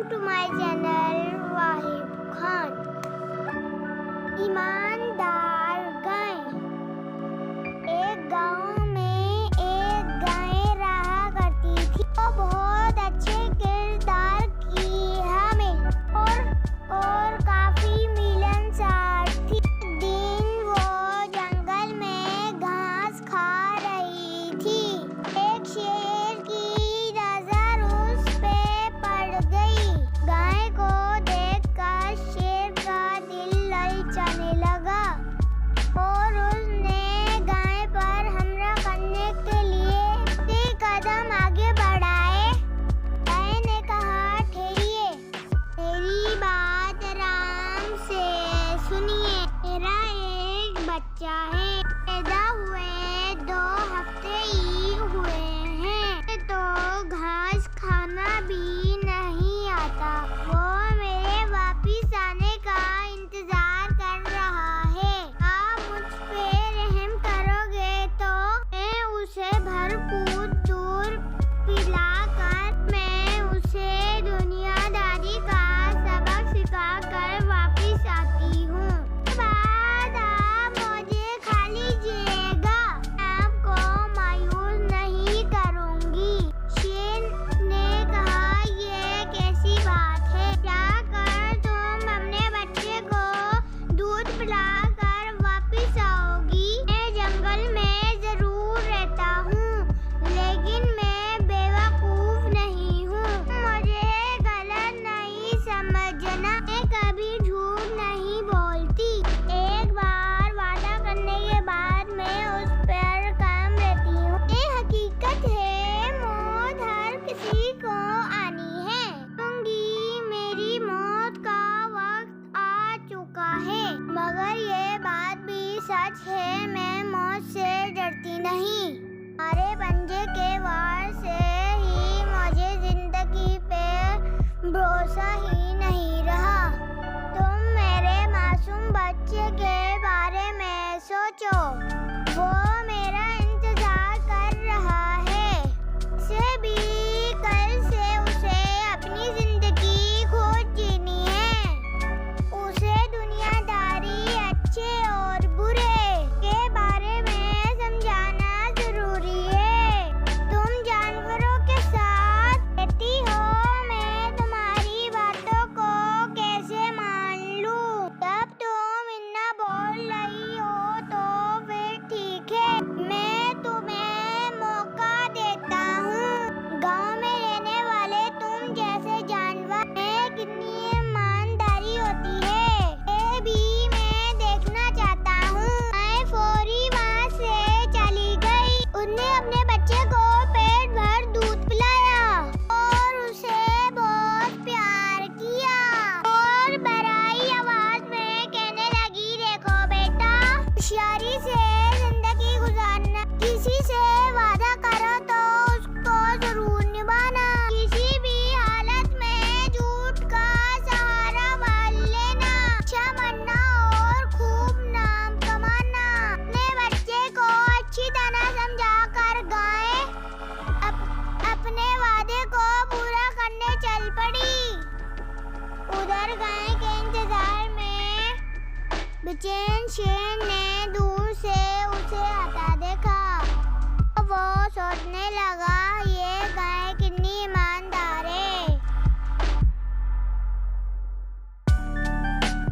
to my channel वाहिब Khan. ईमानदार गाय। एक गांव में एक गाय रहा करती थी। वो बहुत अच्छे किरदार की हामिल और काफी मिलनसार थी। एक दिन वो जंगल में घास खा रही थी। एक शेर की नजर उस पे पड़ गई। गाय को देखकर शेर का दिल ललचाने लगा और उसने गाय पर हमला करने के लिए कई कदम आगे बढ़ाए। गाय ने कहा, ठहरिए, मेरी बात आराम से सुनिए। मेरा एक बच्चा है, पैदा हुए 2 हफ्ते ही हुए हैं, तो घास खाना भी नहीं आता। वो मेरे वापिस आने का इंतजार कर रहा है। आप मुझ पे रहम करोगे तो मैं उसे भरपूर दूध पिलाकर मैं उसे दुनियादारी का सबक सिखाकर वापिस आती हूँ। बाद आप मुझे खा लीजिएगा, आपको मायूस नहीं करूँगी। शेर ने कहा, ये कैसी बात है? जाकर तुम अपने बच्चे को दूध पिलाकर वापिस आओगी। मैं जंगल में जरूर रहता हूँ, लेकिन मैं बेवकूफ नहीं हूँ। मुझे गलत नहीं समझना, मैं कभी झूठ नहीं बोलती। एक बार वादा करने के बाद मैं उस पर कायम रहती हूँ। ये हकीकत है, मौत हर किसी को आनी है। मेरी मौत का वक्त आ चुका है, मगर ये बात भी सच है, मैं मौत से डरती नहीं। हमारे पंजे के वार से ही मुझे जिंदगी पे भरोसा ही नहीं रहा। तुम मेरे मासूम बच्चे के बारे में सोचो, वो मेरा इंतजार कर रहा है। उसे भी कल से उसे अपनी जिंदगी खुद जीनी है। उसे दुनियादारी, अच्छे और बुरे के बारे में समझाना जरूरी है। तुम जानवरों के साथ रहती हो, मैं तुम्हारी बातों को कैसे मान लूं? जब तुम इतना बोल रही हो तो फिर ठीक है, मैं तुम्हें मौका देता हूँ। गांव में रहने वाले तुम जैसे जानवर में कितनी ईमानदारी होती है, ये भी मैं देखना चाहता हूँ। मैं फौरी वहाँ से चली गई। उसने अपने बच्चे को पेट भर दूध पिलाया और उसे बहुत प्यार किया और बड़ाई आवाज में कहने लगी, देखो बेटा, होशियारी से जिंदगी गुजारना। किसी से वादा करो तो उसको जरूर निभाना। किसी भी हालत में झूठ का सहारा वाल लेना, अच्छा बनना और खूब नाम कमाना। अपने बच्चे को अच्छी तरह समझा कर गाय अपने वादे को पूरा करने चल पड़ी। उधर गाय के इंतजार में बेचैन शेर ने दूर से उसे आता देखा। वो सोचने लगा, ये गाय कितनी ईमानदार है,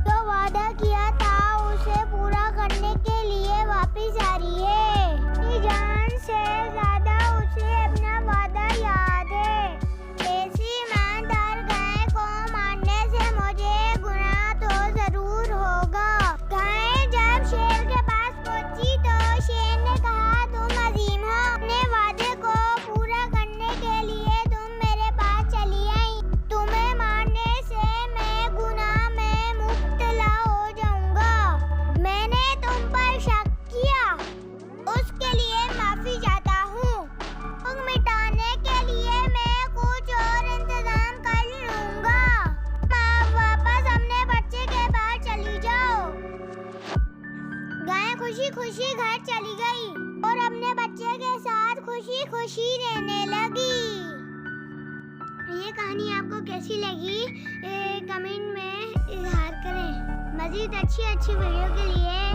जो वादा किया था उसे पूरा करने के लिए वापिस आ रही है। अपनी जान से ज्यादा उसे अपना वादा याद है। ऐसी ईमानदार गाय को मारने से मुझे गुनाह तो जरूर होगा। गाय जब शेर के पास पहुंची तो शेर ने कहा, तुम अजीम हो, अपने वादे को पूरा करने के लिए तुम मेरे पास चली आई। तुम्हें मारने से मैं गुनाह में मुब्तला हो जाऊंगा। मैंने तुम पर शक किया, उसके लिए माफी चाहता हूँ। भूख मिटाने के लिए मैं कुछ और इंतजाम कर लूंगा। आप वापस अपने बच्चे के पास चली जाओ। गाय खुशी खुशी घर चली गई और अपने बच्चे के साथ खुशी खुशी रहने लगी। ये कहानी आपको कैसी लगी कमेंट में इजहार करें। मज़ीद अच्छी वीडियो के लिए